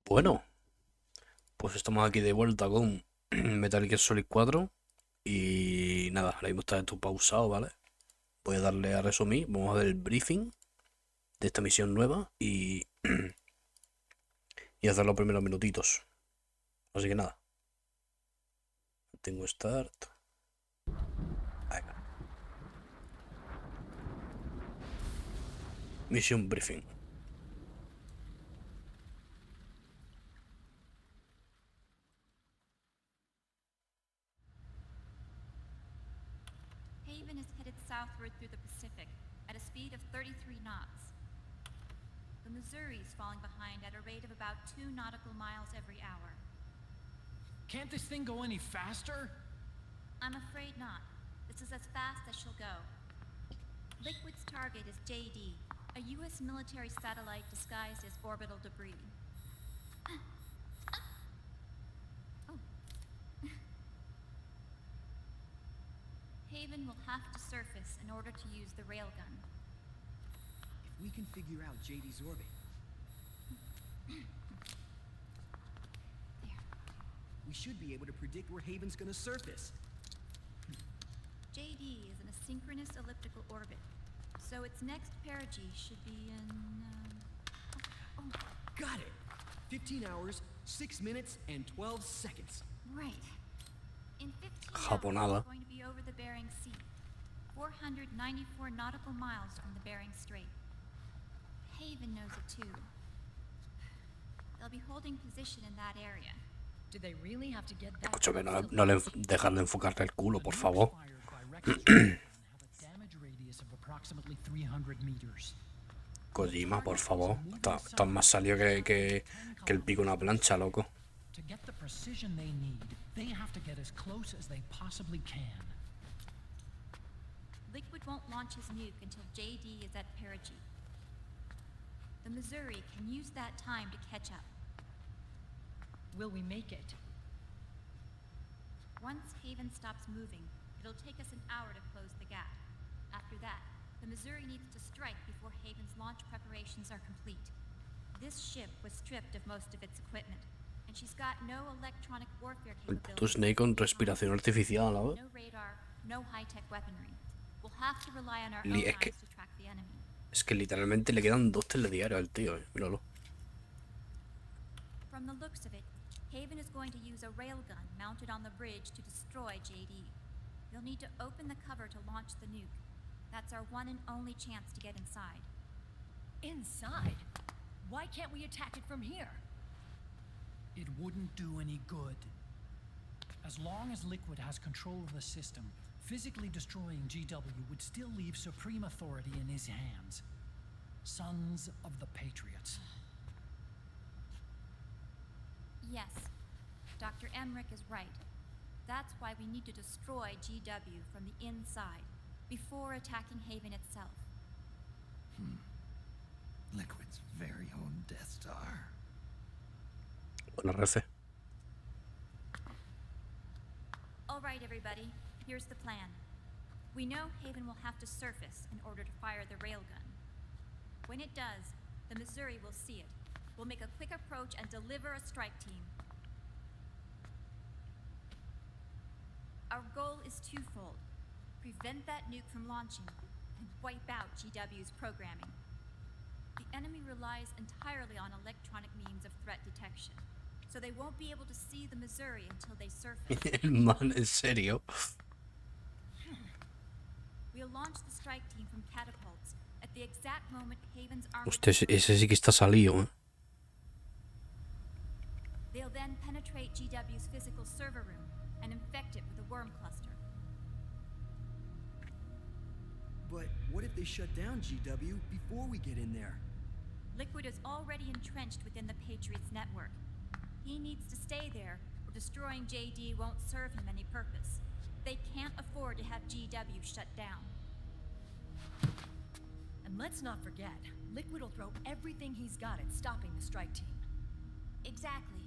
Bueno, pues estamos aquí de vuelta con Metal Gear Solid 4 y nada, ahora mismo está esto pausado, ¿vale? Voy a darle a resumir, vamos a ver el briefing de esta misión nueva y hacer los primeros minutitos. Así que nada, tengo start. Venga. Misión briefing. Haven is headed southward through the Pacific at a speed of 33 knots. The Missouri is falling behind at a rate of about 2 nautical miles every hour. Can't this thing go any faster? I'm afraid not. This is as fast as she'll go. Liquid's target is JD, a U.S. military satellite disguised as orbital debris. Oh. Haven will have to surface in order to use the railgun. If we can figure out JD's orbit, There. we should be able to predict where Haven's gonna surface. JD is in a synchronous elliptical orbit, so its next perigee should be in. Got it! 15 hours, 6 minutes, and 12 seconds. Right. In 15 Japonada. hours, it's going to be over the Bering Sea, 494 nautical miles from the Bering Strait. Haven knows it too. They'll be holding position in that area. Do they really have to get that? Escúchame, no le dejar de enfocarle el culo, por favor. Fired by records have a damage radius of approximately 300 meters. Kojima, por favor. Estás más salido que el pico de una plancha, loco. To get the precision they need, they have to get as close as they possibly can. Liquid won't launch his nuke until JD is at perigee. The Missouri can use that time to catch up. Will we make it? Once Haven stops moving, it'll take us an hour to close the gap. After that, the Missouri needs to strike before Haven's launch preparations are complete. This ship was stripped of most of its equipment, and she's got no electronic warfare El capabilities. puto Snake con respiración artificial, ¿sabes? No radar, no high-tech weaponry. We'll have to rely on our own Es eyes que- to track the enemy. Es que literalmente le quedan 2 telediarios al tío, míralo. From the looks of it, Haven is going to use a railgun mounted on the bridge to destroy JD. You'll need to open the cover to launch the nuke. That's our one and only chance to get inside. Inside? Why can't we attack it from here? It wouldn't do any good. As long as Liquid has control of the system, physically destroying GW would still leave supreme authority in his hands. Sons of the Patriots. Yes, Dr. Emmerich is right. That's why we need to destroy GW from the inside, before attacking Haven itself. Liquid's very own Death Star. Buena refe. All right, everybody, here's the plan. We know Haven will have to surface in order to fire the railgun. When it does, the Missouri will see it. We'll make a quick approach and deliver a strike team. Our goal is twofold. Prevent that nuke from launching and wipe out GW's programming. The enemy relies entirely on electronic means of threat detection, so they won't be able to see the Missouri until they surface. El man, en serio. We'll launch the strike team from catapults at the exact moment Haven's armor. Hostia, ese sí que está salido, ¿eh? They'll then penetrate GW's physical server room and infect it with a worm cluster. But what if they shut down GW before we get in there? Liquid is already entrenched within the Patriots network. He needs to stay there, or destroying JD won't serve him any purpose. They can't afford to have GW shut down. And let's not forget, Liquid will throw everything he's got at stopping the strike team. Exactly.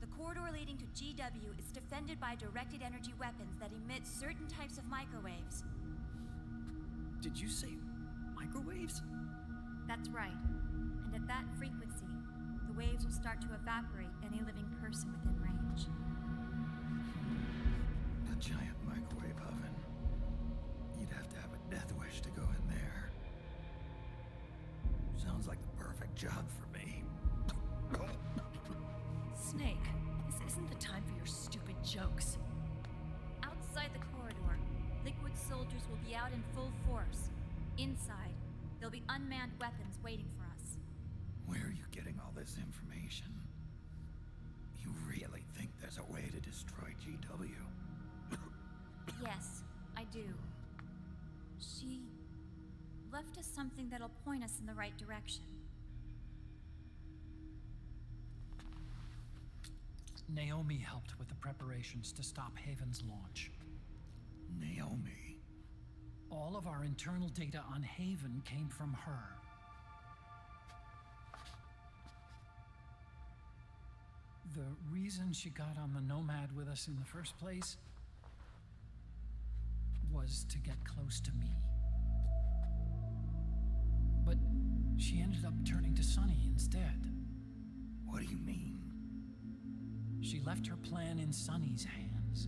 The corridor leading to GW is defended by directed energy weapons that emit certain types of microwaves. Did you say microwaves? That's right. And at that frequency, the waves will start to evaporate any living person within range. A giant microwave oven. You'd have to have a death wish to go in there. Sounds like the perfect job for me. Snake, this isn't the time for your stupid jokes. Outside the corridor, Liquid soldiers will be out in full force. Inside, there'll be unmanned weapons waiting for us. Where are you getting all this information? You really think there's a way to destroy GW? Yes, I do. She left us something that'll point us in the right direction. Naomi helped with the preparations to stop Haven's launch. Naomi? All of our internal data on Haven came from her. The reason she got on the Nomad with us in the first place was to get close to me. But she ended up turning to Sunny instead. What do you mean? She left her plan in Sunny's hands.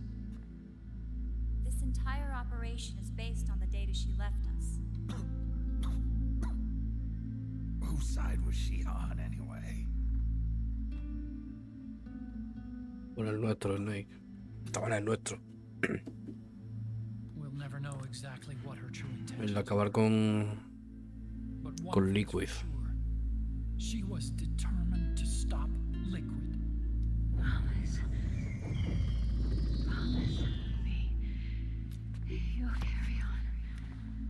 This entire operation is based on the data she left us. Whose side was she on, anyway? Bueno, el nuestro, Snake. Estaba en el nuestro. We'll never know exactly what her true El intention. de acabar con But one con thing's Liquid. for sure, she was determined to stop Liquid. Promise. Promise me. You'll carry on.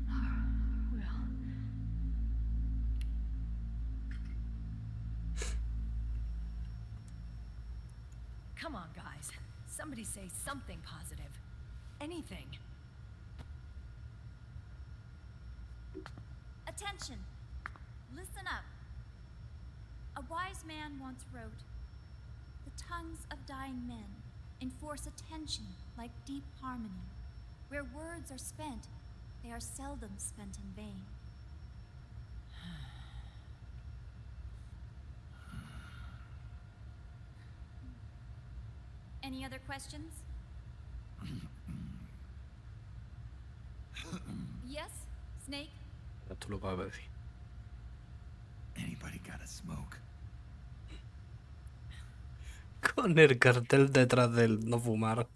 Or will. Come on, guys. Somebody say something positive. Anything. Attention! Listen up. A wise man once wrote, "The tongues of dying men enforce attention like deep harmony. Where words are spent, they are seldom spent in vain." Any other questions? Yes, Snake? Esto lo acabo de decir. Anybody got a smoke? Con el cartel detrás del no fumar.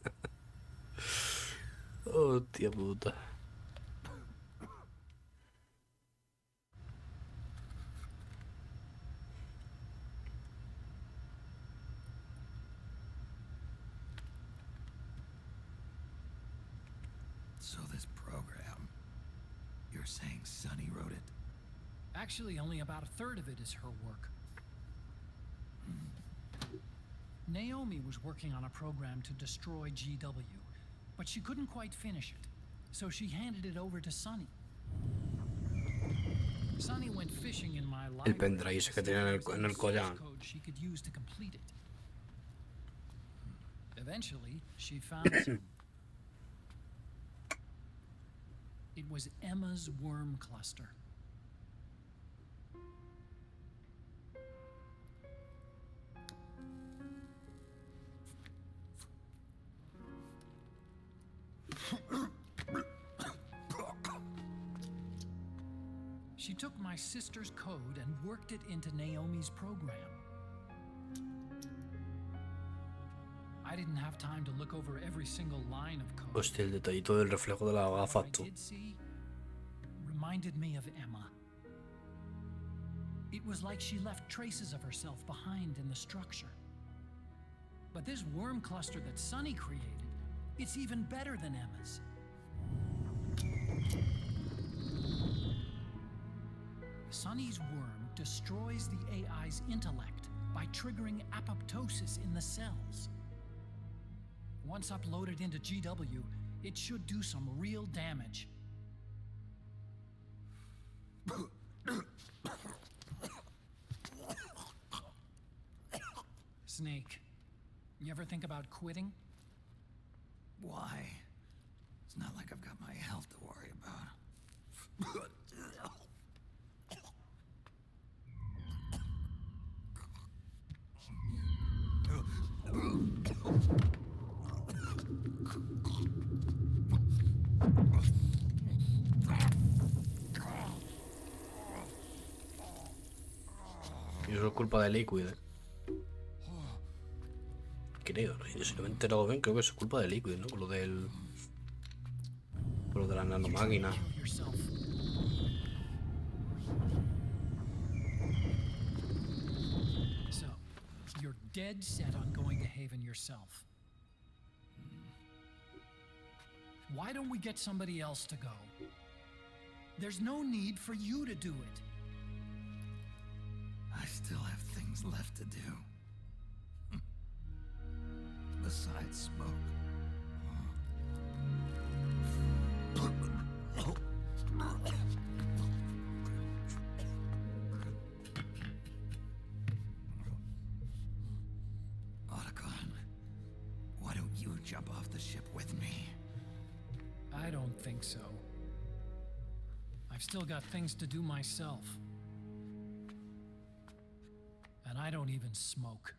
Hostia puta. So this program, you're saying Sunny wrote it? Actually, only about a third of it is her work. Naomi was working on a program to destroy GW, but she couldn't quite finish it, so she handed it over to Sunny. Sunny went fishing in my library. pendrive ese que tenía en el collar. Code she could use to complete it. Eventually, she found some. It was Emma's worm cluster. She took my sister's code and worked it into Naomi's program. I didn't have time to look over every single line of code. Hostia, el detallito del reflejo de las What gafas, I tú. did see reminded me of Emma. It was like she left traces of herself behind in the structure. But this worm cluster that Sunny created, it's even better than Emma's. Sunny's worm destroys the AI's intellect by triggering apoptosis in the cells. Once uploaded into GW, it should do some real damage. Snake, you ever think about quitting? Why? It's not like I've got my health to worry about. Y eso es culpa de Liquid, ¿eh? Creo, ¿no? Si no me he enterado bien, creo que eso es culpa de Liquid, ¿no? Con lo del... Con lo de la nanomáquina. Kill yourself. So, you're dead set on going to Haven yourself. Why don't we get somebody else to go? There's no need for you to do it. I still have things left to do. Besides smoke. Otacon, why don't you jump off the ship with me? I don't think so. I've still got things to do myself. And I don't even smoke.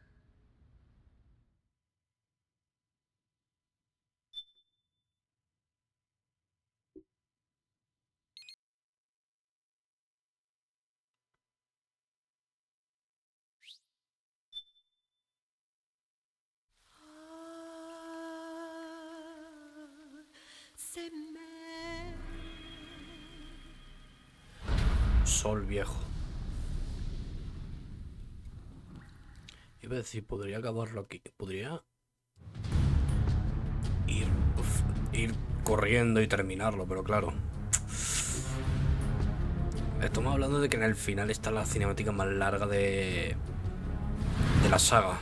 Sol viejo. Iba a decir, podría acabarlo aquí. Podría ir corriendo y terminarlo, pero claro. Estamos hablando de que en el final está la cinemática más larga de la saga.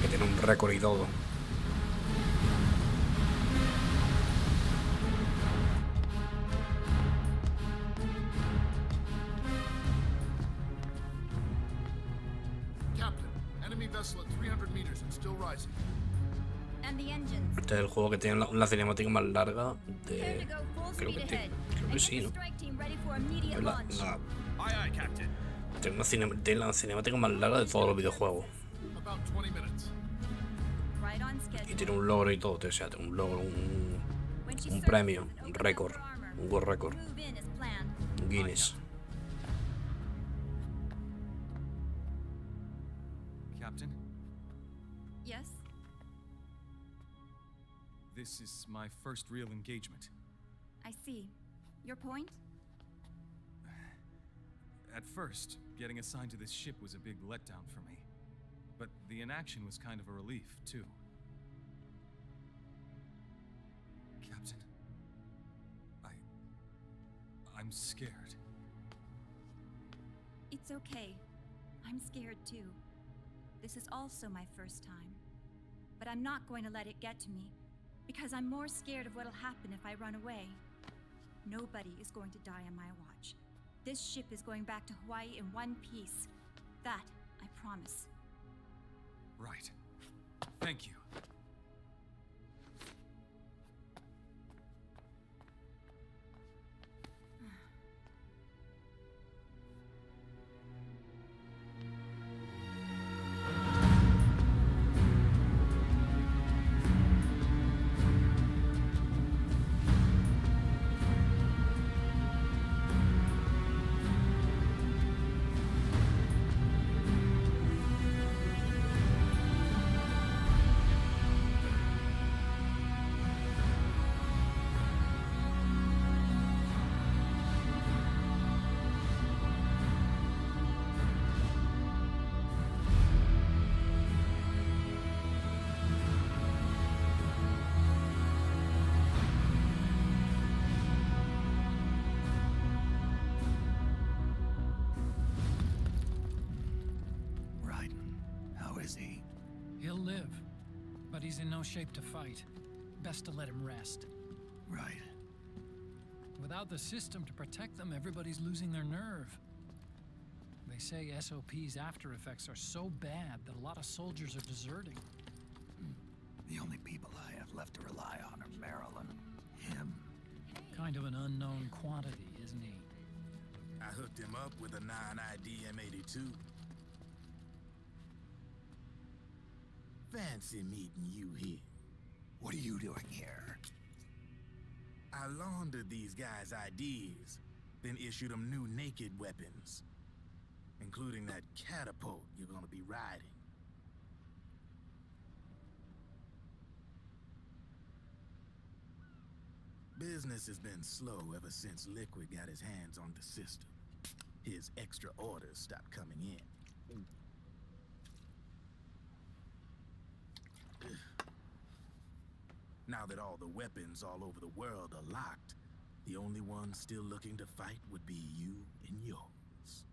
Que tiene un récord y todo. Captain, enemy vessel at 300 meters and still rising. And the engines. Este es el juego que tiene la cinemática más larga Prepare de... to go full Creo speed que, ahead. creo que And sí, get ¿no? the strike team ready for immediate launch. Aye, aye, Captain. Tiene la cinemática más larga de todos los videojuegos. About 20 minutes. Right on Y schedule. tiene un logro y todo, o sea, tiene un logro, When she un surfaces premio, and un opens up récord, her armor, un world record, move in as planned. un Guinness. Captain, Yes? this is my first real engagement. I see. Your point? At first, getting assigned to this ship was a big letdown for me. But the inaction was kind of a relief, too. Captain, I'm scared. It's okay. I'm scared too. This is also my first time. But I'm not going to let it get to me, because I'm more scared of what'll happen if I run away. Nobody is going to die on my watch. This ship is going back to Hawaii in one piece. That, I promise. Right. Thank you. He'll live, but he's in no shape to fight. Best to let him rest. Right. Without the system to protect them, everybody's losing their nerve. They say SOP's after effects are so bad that a lot of soldiers are deserting. The only people I have left to rely on are Marilyn, him. Kind of an unknown quantity, isn't he? I hooked him up with a 9ID M82. Fancy meeting you here. What are you doing here? I laundered these guys' ideas, then issued them new naked weapons, including that catapult you're gonna be riding. Business has been slow ever since Liquid got his hands on the system. His extra orders stopped coming in. Now that all the weapons all over the world are locked, the only ones still looking to fight would be you and yours.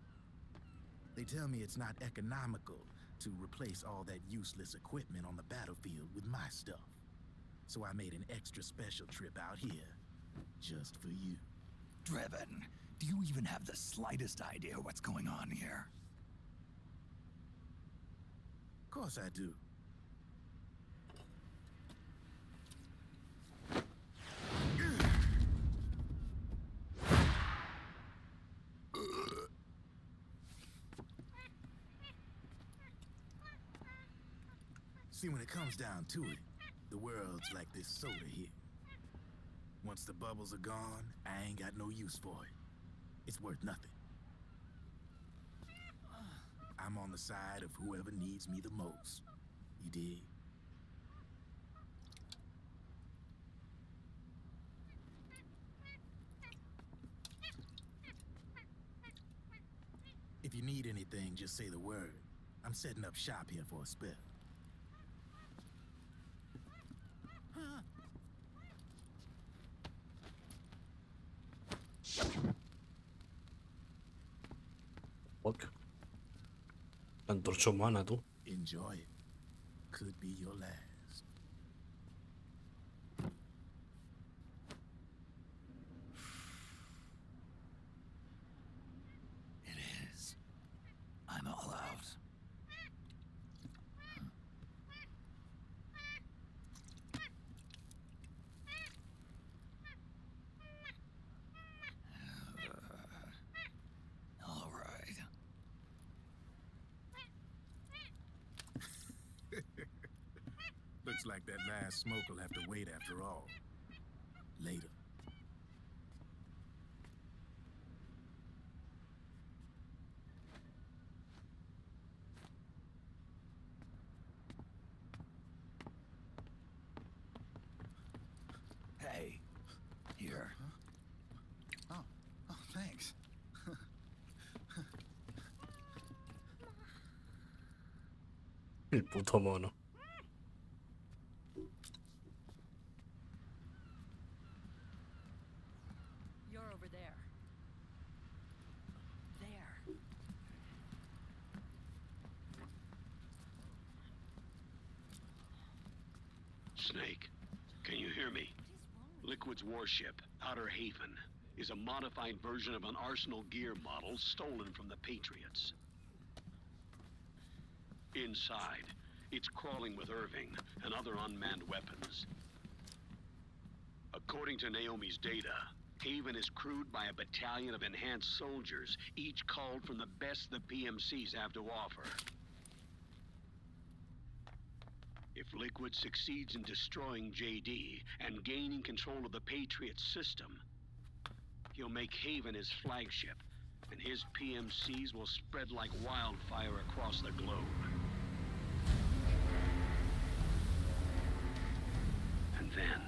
They tell me it's not economical to replace all that useless equipment on the battlefield with my stuff. So I made an extra special trip out here, just for you. Driven, do you even have the slightest idea what's going on here? Of course I do. See, when it comes down to it, the world's like this soda here. Once the bubbles are gone, I ain't got no use for it. It's worth nothing. I'm on the side of whoever needs me the most. You dig? If you need anything, just say the word. I'm setting up shop here for a spell. Fuck. La antorcha humana, tú. Enjoy it. Could be your last. It is. I'm all out. All right. Looks like that last smoke will have to wait after all. Later. Hey, here. Oh, thanks. El puto mono. You're over there. There. Snake, can you hear me? Liquid's warship, Outer Haven, is a modified version of an Arsenal gear model stolen from the Patriots. Inside, it's crawling with Irving and other unmanned weapons. According to Naomi's data, Haven is crewed by a battalion of enhanced soldiers, each called from the best the PMCs have to offer. If Liquid succeeds in destroying JD and gaining control of the Patriot system, he'll make Haven his flagship, and his PMCs will spread like wildfire across the globe. And then,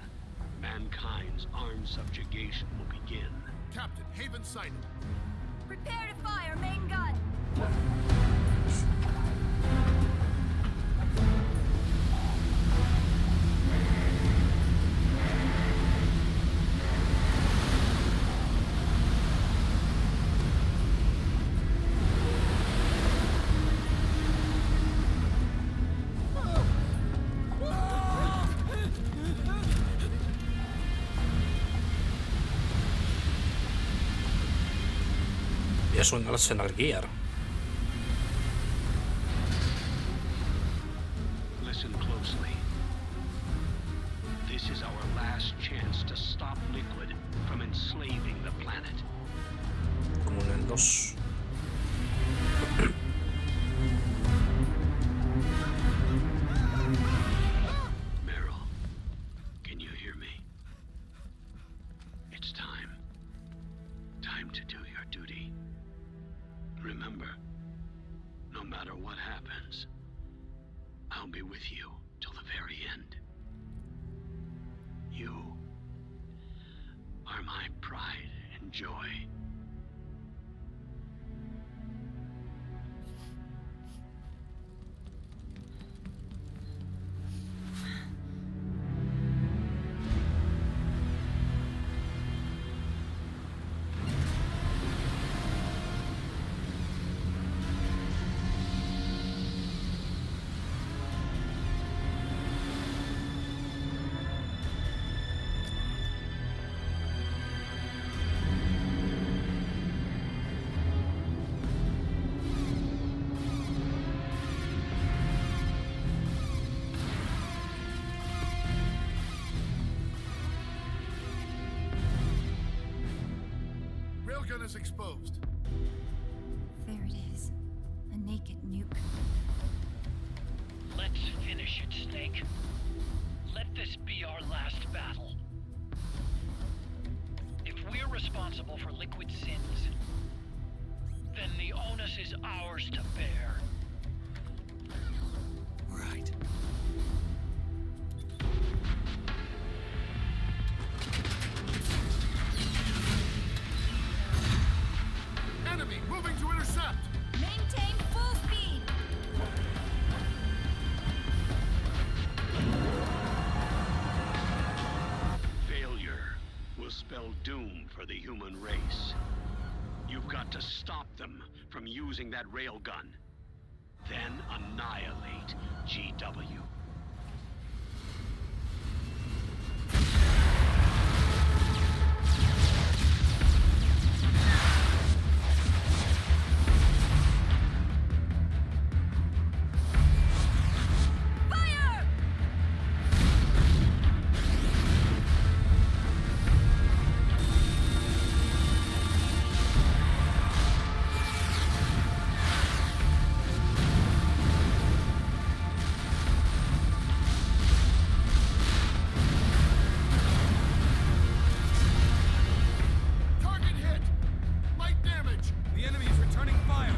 mankind's armed subjugation will begin. Captain, Haven sighted. Prepare to fire, main gun! Y es un Arsenal Gear. Listen closely. This is our last chance to stop Liquid from enslaving the planet. Como en el 2. happens, I'll be with you till the very end. You are my pride and joy. Railgun is exposed. There it is. A naked nuke. Let's finish it, Snake. Let this be our last battle. If we're responsible for Liquid's sins, then the onus is ours to bear. Right. Enemy moving to intercept. Maintain full speed! Failure will spell doom for the human race. You've got to stop them from using that railgun. Then annihilate GW. Fire! Target hit. Light damage. The enemy is returning fire.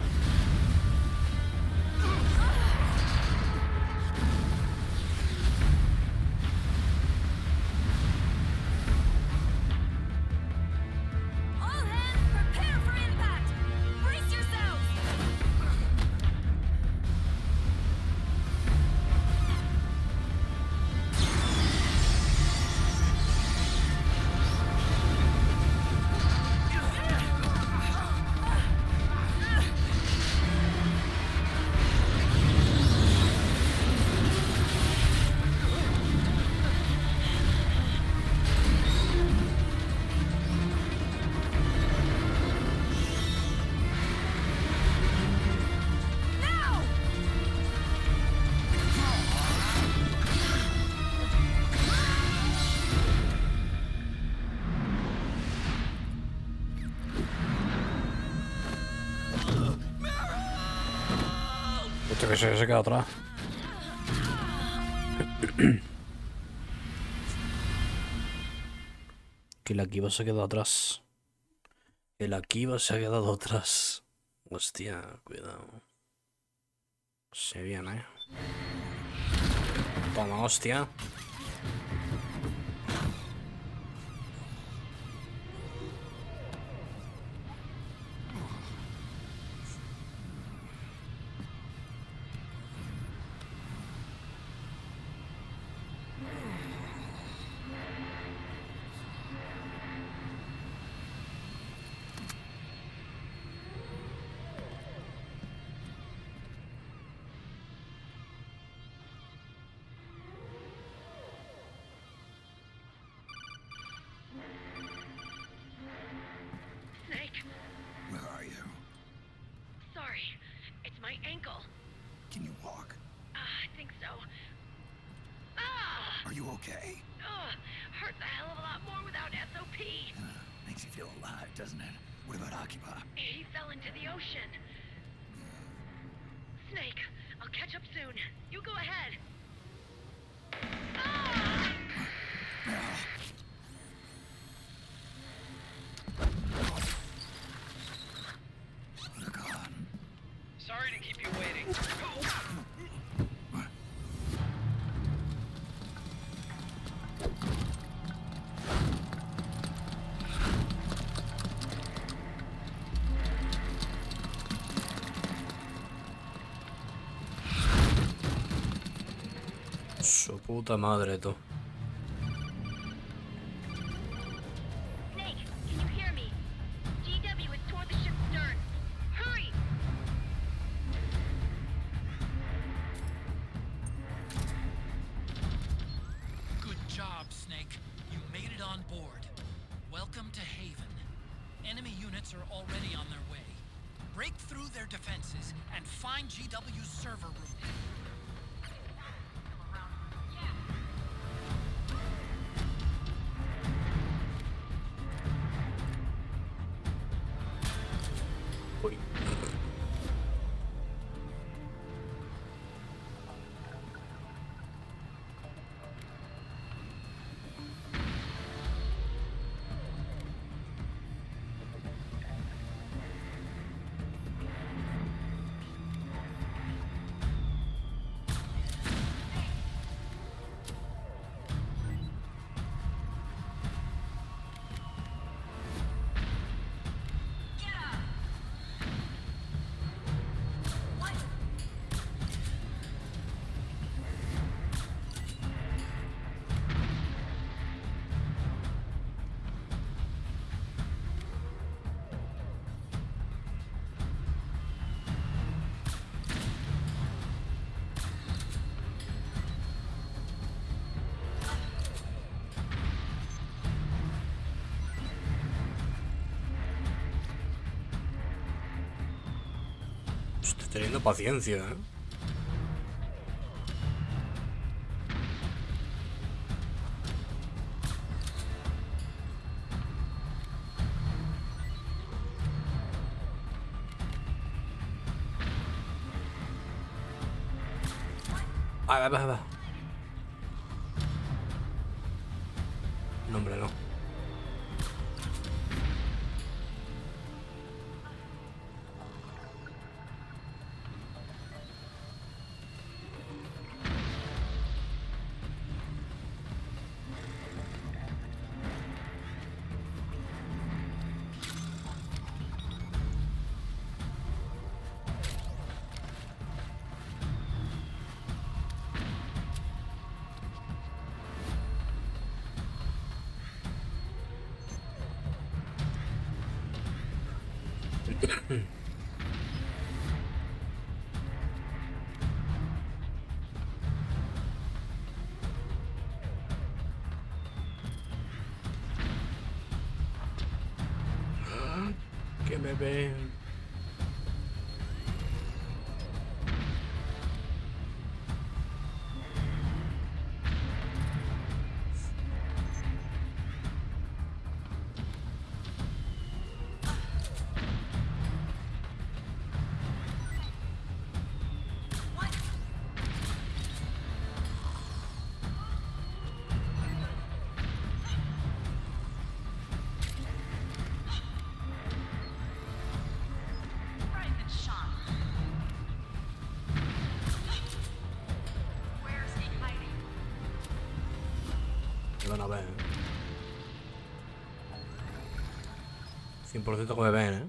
All hands, prepare for impact! Brace yourselves! Now! Hostia, que se queda atrás. Que el Akiva se ha quedado atrás. El Akiva se ha quedado atrás. Hostia, cuidado. Se viene, Toma, hostia. Snake, Where are you? sorry. It's my ankle. Can you walk? I think so. Ah! Are you okay? Hurts a hell of a lot more without SOP. Makes you feel alive, doesn't it? What about Akiba? He fell into the ocean. Snake, I'll catch up soon. You go ahead. Ah! Look on. Sorry to keep you waiting. Su puta madre, tú. Snake, can you hear me? GW is toward the ship's stern. Hurry! Good job, Snake. You made it on board. Welcome to Haven. Enemy units are already on their way. Break through their defenses and find GW's server room. Uy. Estoy teniendo paciencia, ¿eh? Va. No, hombre, no. Que me ven. Me van a ver, ¿eh? 100% que me ven, ¿eh?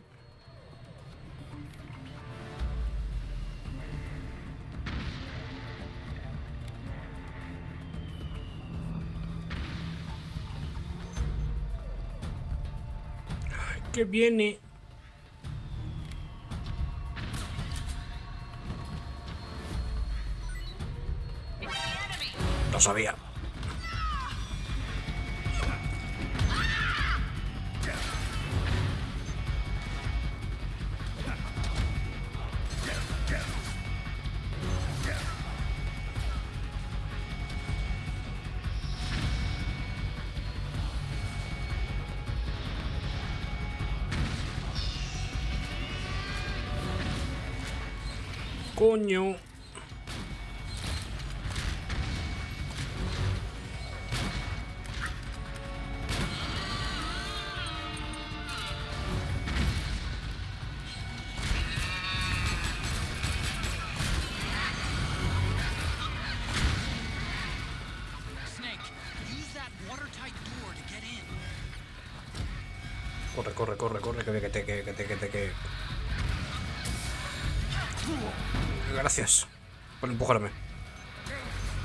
Ay, que viene. Lo sabía. Coño. Corre, que. Gracias por empujarme.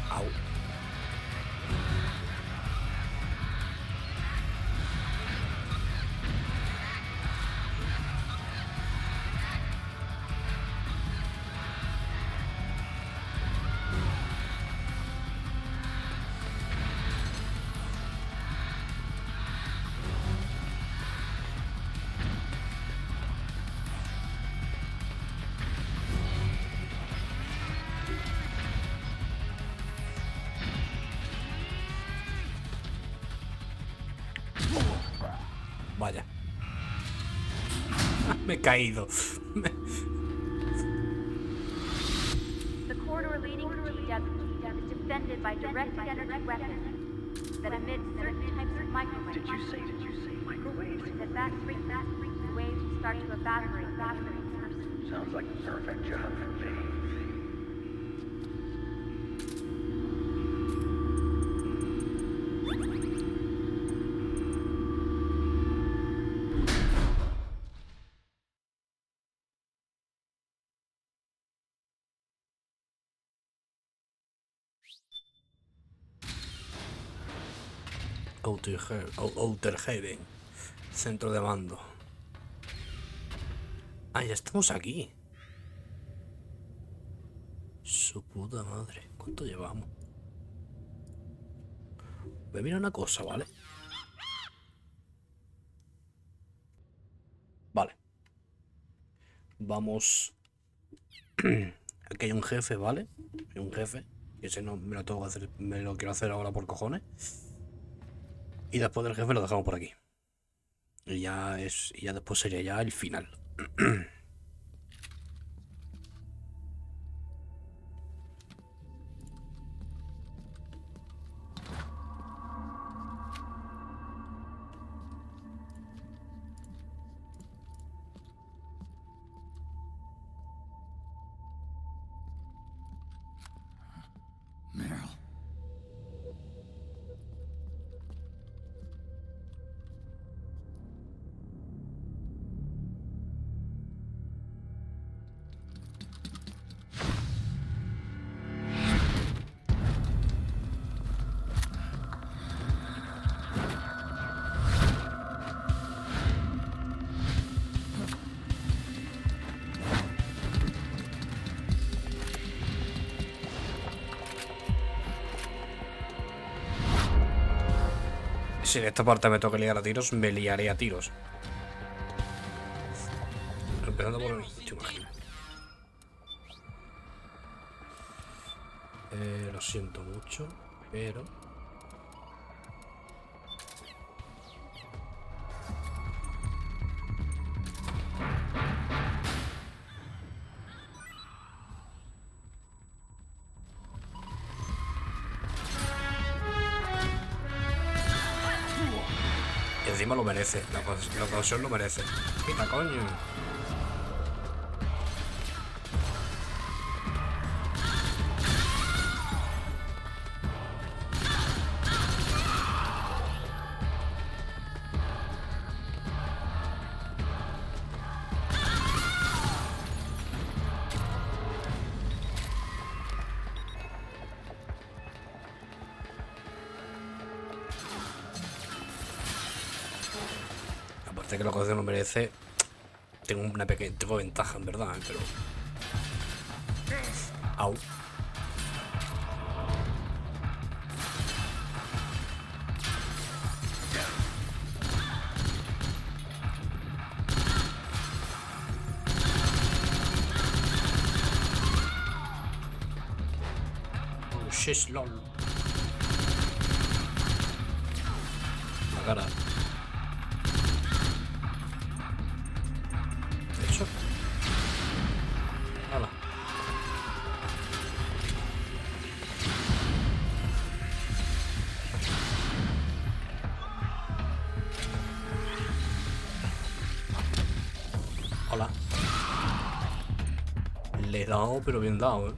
Au. Vaya. Me he caído. The corridor leading to GW is defended by directed energy weapons that emit certain types of microwaves. Did you say microwaves? That frequency waves start to evaporate. Sounds like the perfect job for me. Outer Heaven. Centro de mando. Ah, ya estamos aquí. Su puta madre. ¿Cuánto llevamos? Voy a mirar una cosa, ¿vale? Vale. Vamos. Aquí hay un jefe, ¿vale? Hay un jefe. Y ese no me lo tengo que hacer. Me lo quiero hacer ahora por cojones. Y después del jefe lo dejamos por aquí. Y ya después sería ya el final. Meryl. Si en esta parte me toca liar a tiros, me liaré a tiros. Empezando por el... ¿Te imaginas? Lo siento mucho, pero... Encima lo merece, la ocasión lo merece. Quita, coño. Aparte que la ocasión lo merece, tengo ventaja en verdad, pero... Au. Oh, shit, lol. La cara. Hecho. Hala. Hola. Le he dado, pero bien dado, eh.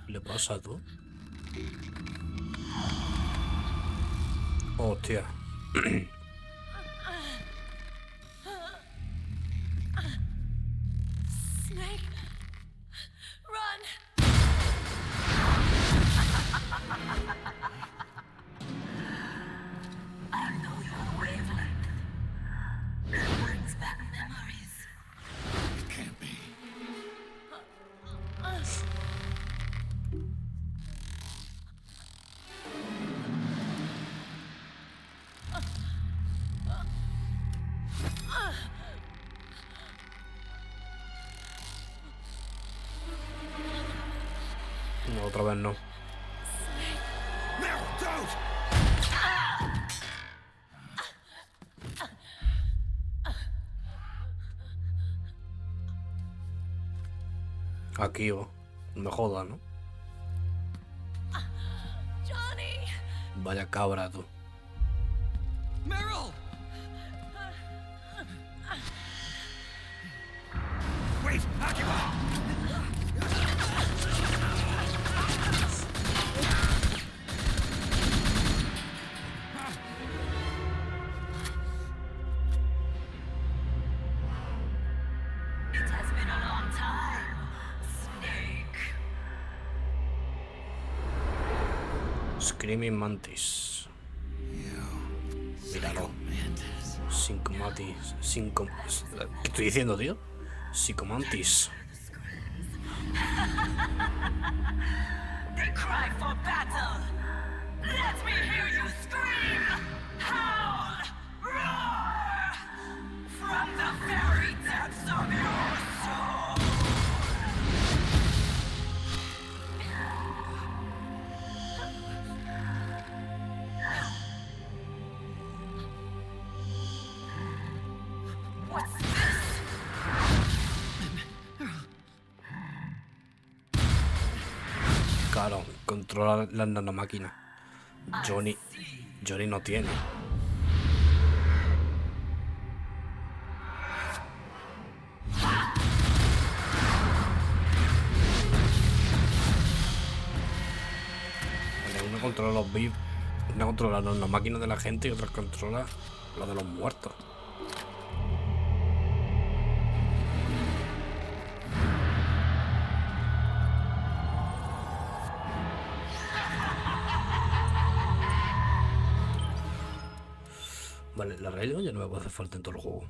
¿Qué le pasa a tú? Hostia. Snake, run! I know your wavelength. It brings back memories. It can't be. No, otra vez no. No, don't! Aquí, no me jodas, ¿no? Johnny! Vaya cabra, tú. Meryl! Wait, Akiba! It has been a long time, Snake. Screaming Mantis. Míralo. Psychomantis. ¿Qué estoy diciendo, tío? Psychomantis. They cry for battle. Let me hear you scream, howl, roar from the very depths of your soul. What's this? Claro, controla las nanomáquinas. Johnny no tiene. Vale, uno controla los vivos, una controla las nanomáquinas de la gente y otra controla la de los muertos. Vale, la rail ya no me puede hacer falta en todo el juego.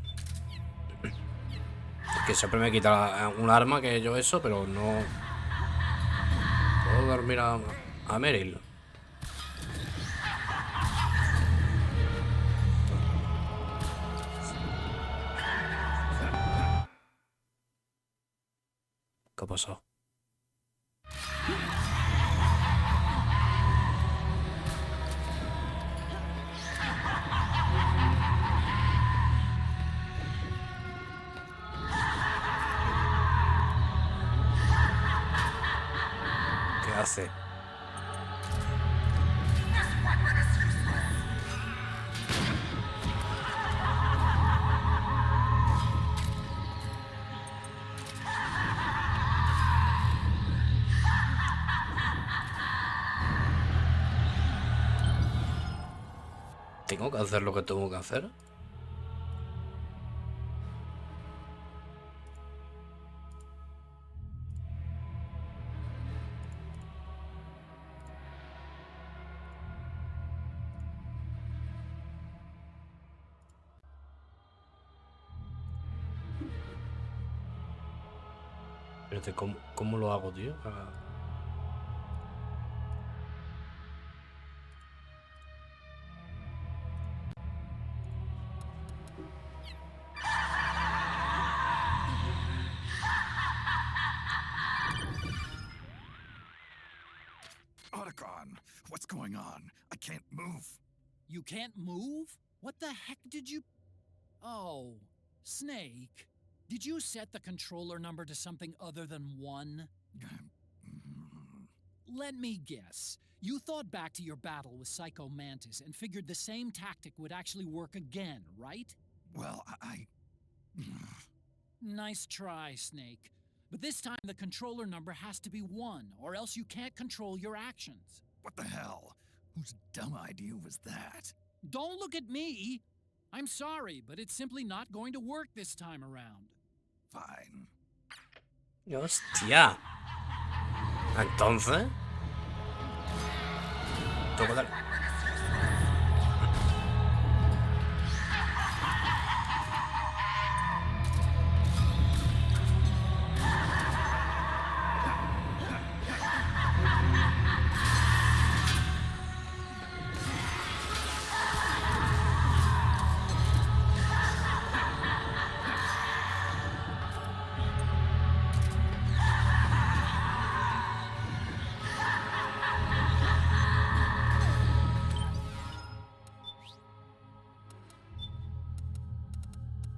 Es que siempre me quita un arma que yo eso, pero no... ¿Puedo dormir a Meryl? ¿Qué ha pasado? ¿Qué hace? ¿Tengo que hacer lo que tengo que hacer? Espérate, ¿cómo lo hago, tío? Otacon, what's going on? I can't move. You can't move? What the heck did you... Oh, Snake. Did you set the controller number to something other than 1? Let me guess. You thought back to your battle with Psycho Mantis and figured the same tactic would actually work again, right? Well, I... Nice try, Snake. But this time the controller number has to be 1, or else you can't control your actions. What the hell? Whose dumb idea was that? Don't look at me! I'm sorry, but it's simply not going to work this time around. Fine. Hostia. Entonces... Tengo que dar...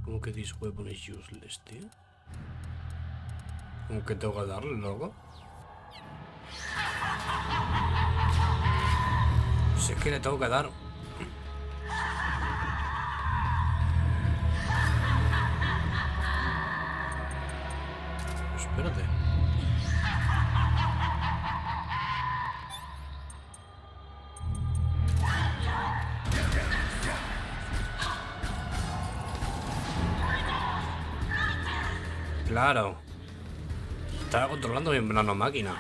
¿Cómo que this weapon is useless, tío? ¿Cómo que tengo que darle, loco? Si es que le tengo que dar... Espérate. Claro. Estaba controlando mi nanomáquina.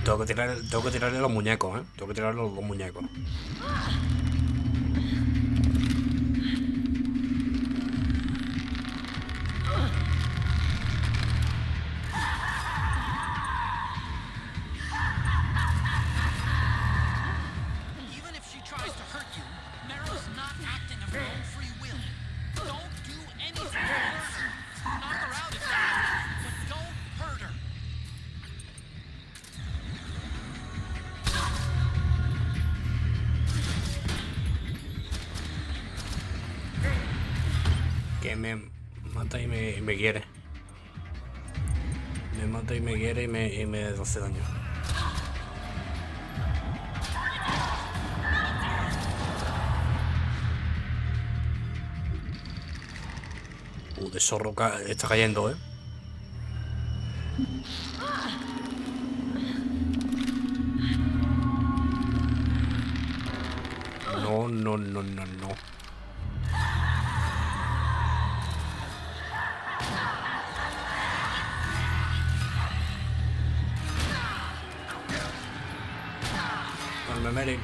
Tengo que tirarle los muñecos, Tengo que tirarle los muñecos. Que me mata y me quiere. Me mata y me quiere y me hace daño. De zorro está cayendo, No, no, no, no, no. Calma, Mary.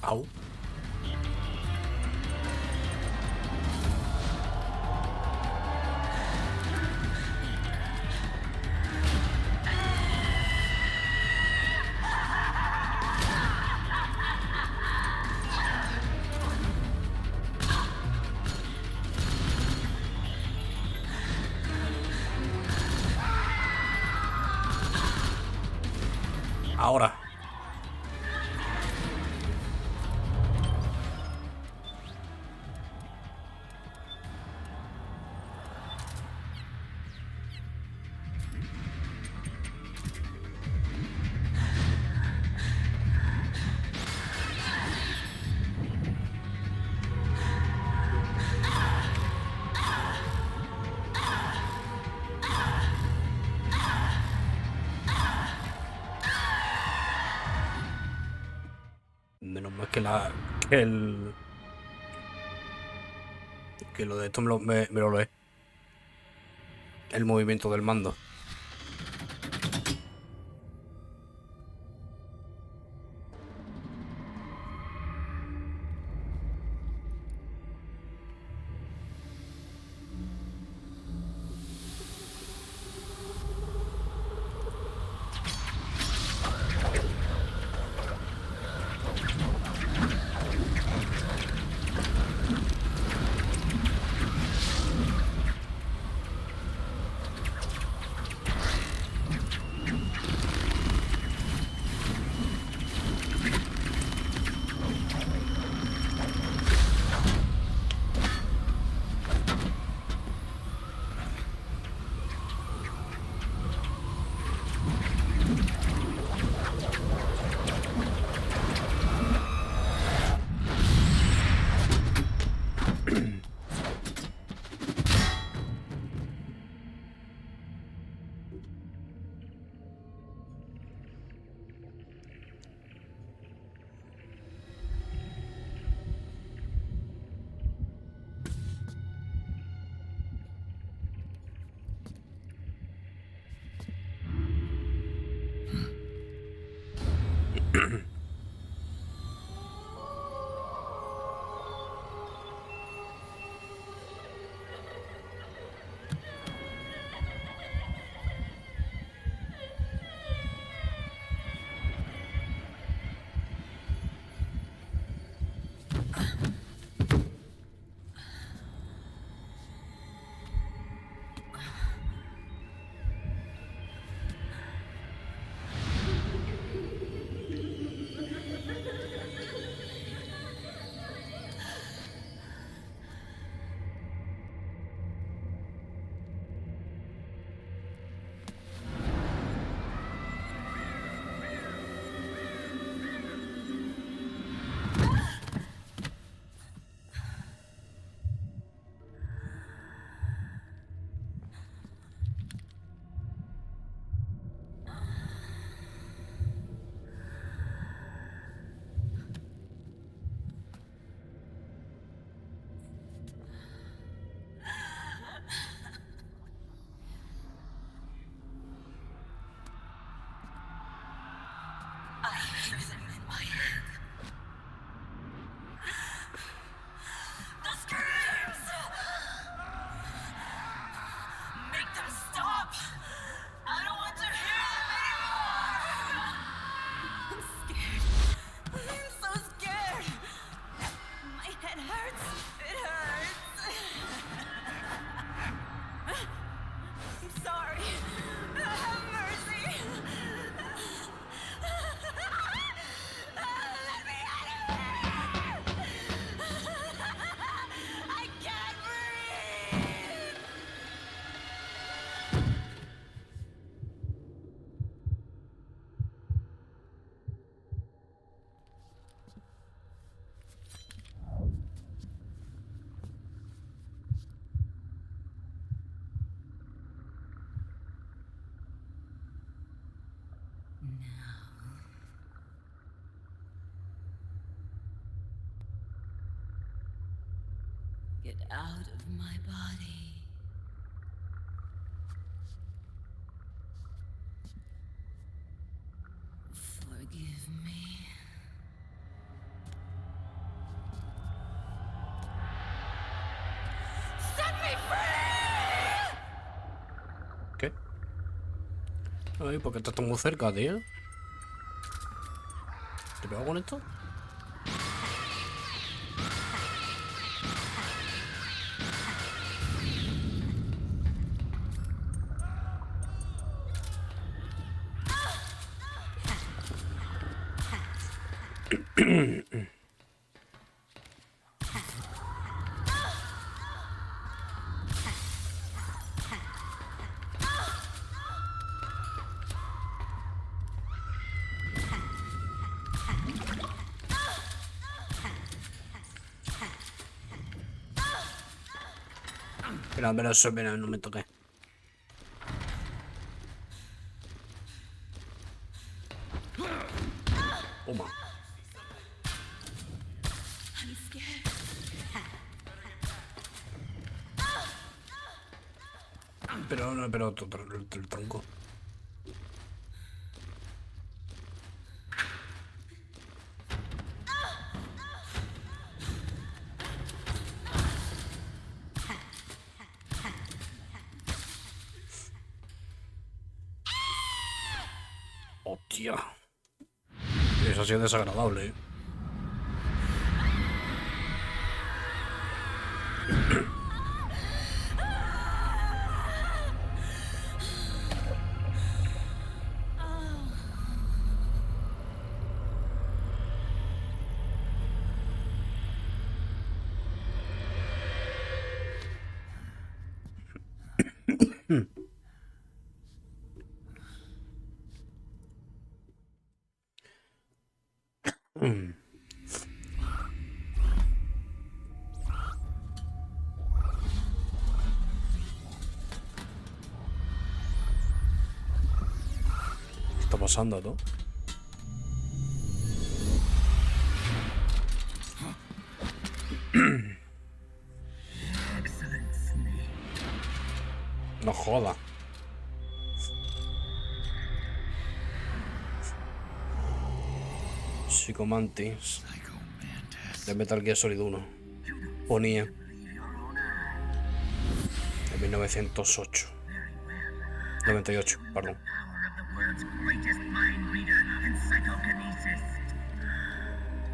Au. Ahora. que el que lo de esto me lo lee. El movimiento del mando. Get out of my body. Forgive me. Set me free! ¿Qué? Ay, ¿por qué estás muy cerca, tío? ¿Te pego con esto? Espera, no me toques. Toma. Pero no, pero el tronco. Hostia. Eso ha sido desagradable, ¿eh? ¿Qué está pasando, no? No joda. Psychomantis de Metal Gear Solid 1. Ponía de 1908. 98, perdón. World's greatest mind reader in psychokinesis.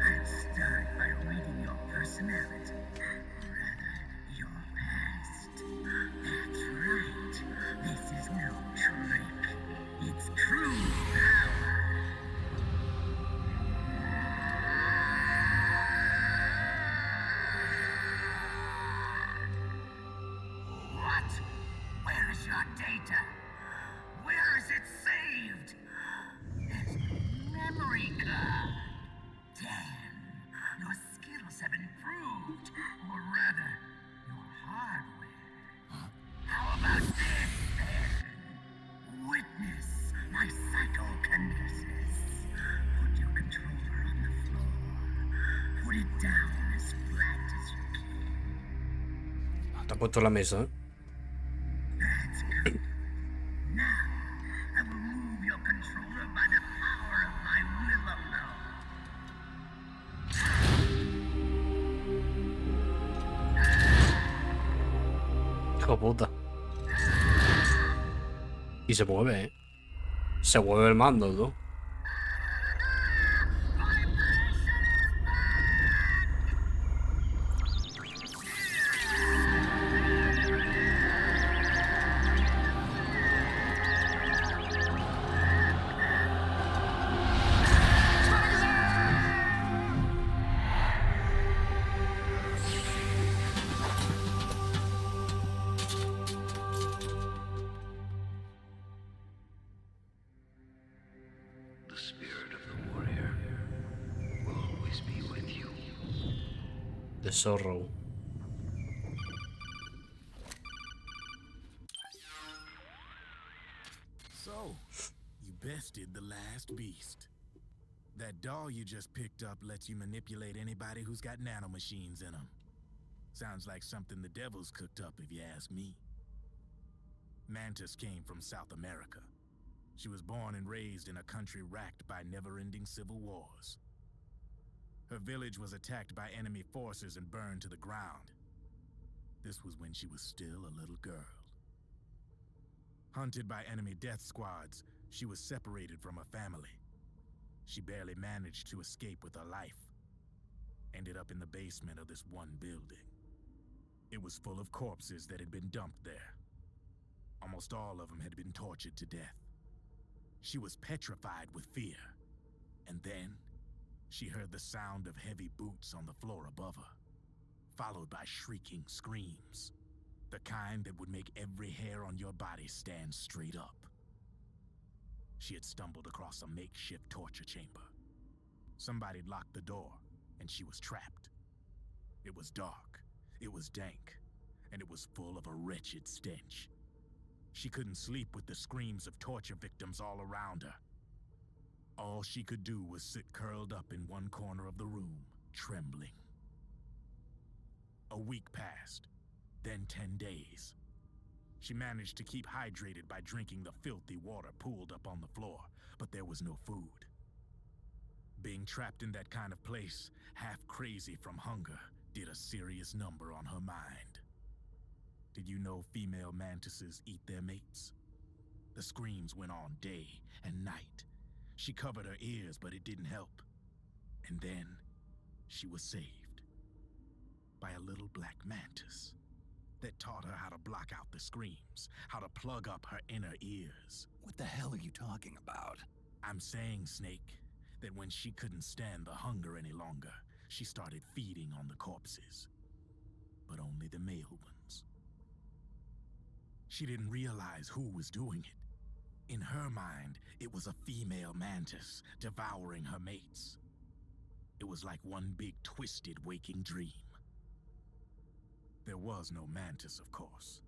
I'll start by reading your personality, rather, your past. That's right. This is no trick. It's true power. What? Where is your data? Where is it saved? There's no memory card. Damn, your skills have improved. Or rather, your hardware. How about this, then? Witness my psychokinesis. Put your controller on the floor. Put it down as flat as you can. Te ha puesto la mesa, ¿eh? That's good. Now, I will move your controller by the power of my will alone. Hijo puta. Y se mueve, ¿eh? Se mueve el mando, ¿no? The spirit of the warrior will always be with you. The Sorrow. So, you bested the last beast. That doll you just picked up lets you manipulate anybody who's got nanomachines in them. Sounds like something the devil's cooked up, if you ask me. Mantis came from South America. She was born and raised in a country racked by never-ending civil wars. Her village was attacked by enemy forces and burned to the ground. This was when she was still a little girl. Hunted by enemy death squads, she was separated from her family. She barely managed to escape with her life. Ended up in the basement of this one building. It was full of corpses that had been dumped there. Almost all of them had been tortured to death. She was petrified with fear. And then, she heard the sound of heavy boots on the floor above her, followed by shrieking screams. The kind that would make every hair on your body stand straight up. She had stumbled across a makeshift torture chamber. Somebody'd locked the door, and she was trapped. It was dark, it was dank, and it was full of a wretched stench. She couldn't sleep with the screams of torture victims all around her. All she could do was sit curled up in one corner of the room, trembling. A week passed, then 10 days. She managed to keep hydrated by drinking the filthy water pooled up on the floor, but there was no food. Being trapped in that kind of place, half crazy from hunger, did a serious number on her mind. Did you know female mantises eat their mates? The screams went on day and night. She covered her ears, but it didn't help. And then, she was saved by a little black mantis that taught her how to block out the screams, how to plug up her inner ears. What the hell are you talking about? I'm saying, Snake, that when she couldn't stand the hunger any longer, she started feeding on the corpses. But only the male ones. She didn't realize who was doing it. In her mind, it was a female mantis devouring her mates. It was like one big twisted waking dream. There was no mantis, of course.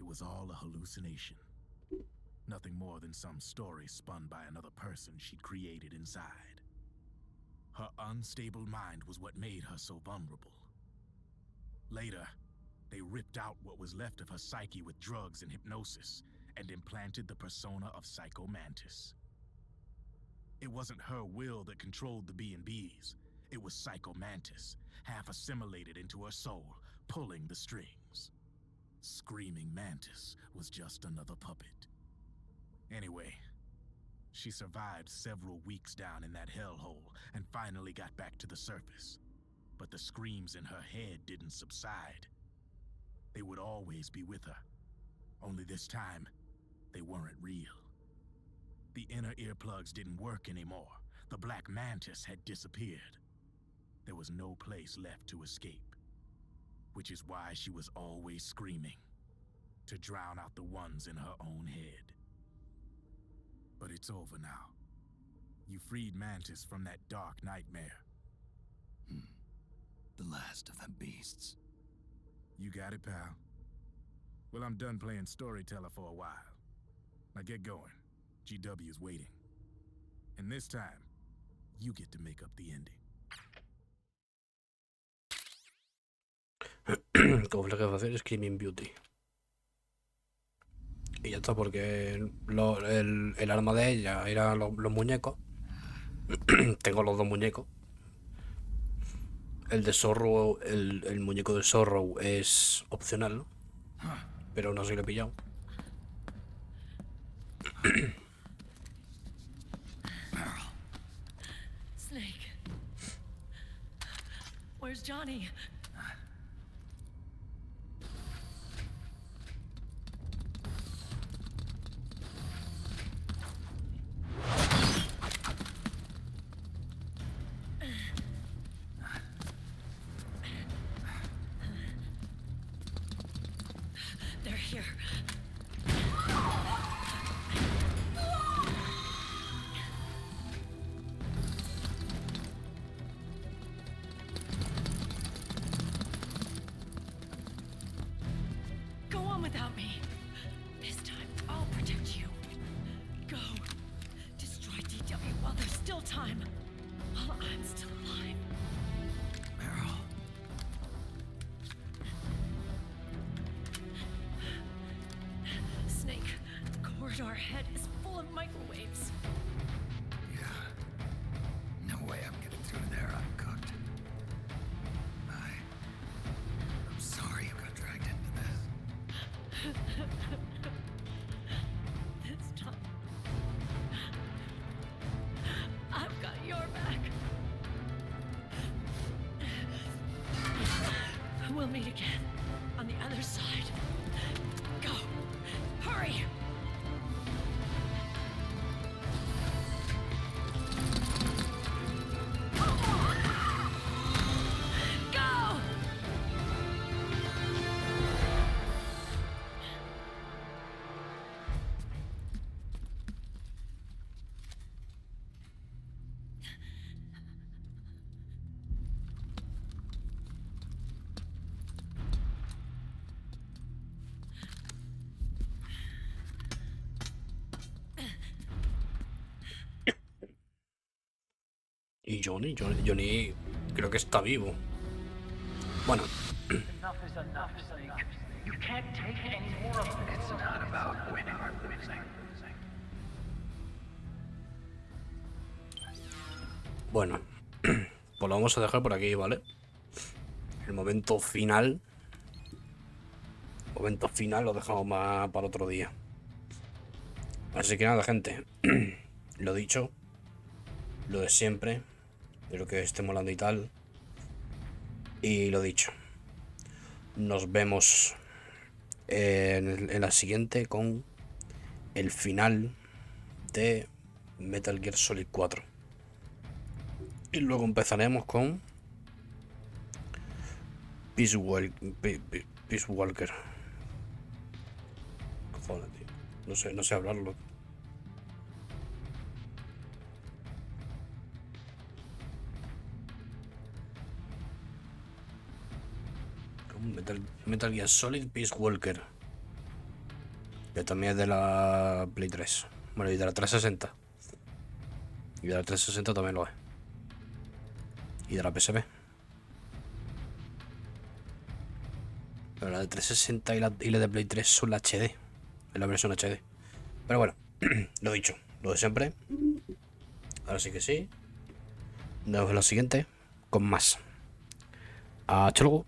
It was all a hallucination. Nothing more than some story spun by another person she'd created inside. Her unstable mind was what made her so vulnerable. Later, they ripped out what was left of her psyche with drugs and hypnosis and implanted the persona of Psycho Mantis. It wasn't her will that controlled the B&Bs. It was Psycho Mantis, half assimilated into her soul, pulling the strings. Screaming Mantis was just another puppet. Anyway, she survived several weeks down in that hellhole and finally got back to the surface. But the screams in her head didn't subside. They would always be with her. Only this time, they weren't real. The inner earplugs didn't work anymore. The black mantis had disappeared. There was no place left to escape. Which is why she was always screaming, to drown out the ones in her own head. But it's over now. You freed Mantis from that dark nightmare. The last of them beasts. You got it, pal. Well, I'm done playing storyteller for a while. Now get going. GW's waiting. And this time, you get to make up the ending. Como lo que va a hacer es Screaming Beauty. Y ya está, porque el arma de ella era los muñecos. Tengo los dos muñecos. El de Zorro, el muñeco de Zorro es opcional, ¿no? Pero no sé si lo he pillado. Snake. Where's Johnny? They're here. Go on without me. This time, I'll protect you. Go. Destroy DW while there's still time. While I'm still alive. Meryl. Snake, the corridor ahead is full of microwaves. Yeah. No way I'm getting through there uncooked. I'm sorry you got dragged into this. This time, I've got your back. We'll meet again on the other side. Go. Hurry. Go! Y Johnny creo que está vivo. Bueno. Enough is enough, Snake. You can't take any more of this. It's not about winning or losing. Bueno, pues lo vamos a dejar por aquí, ¿vale? El momento final. Momento final lo dejamos más para otro día. Así que nada, gente. Lo dicho. Lo de siempre. Espero que esté molando y tal. Y lo dicho. Nos vemos en la siguiente con el final de Metal Gear Solid 4. Y luego empezaremos con Peace Walker. Cojones, tío. No sé hablarlo. Metal Gear Solid Peace Walker. Que también es de la Play 3. Bueno, y de la 360. Y de la 360 también lo es. Y de la PSP. Pero la de 360 y la de Play 3 son la HD. Es la versión HD. Pero bueno, lo dicho. Lo de siempre. Ahora sí que sí. Nos vemos en la siguiente. Con más. Hasta luego.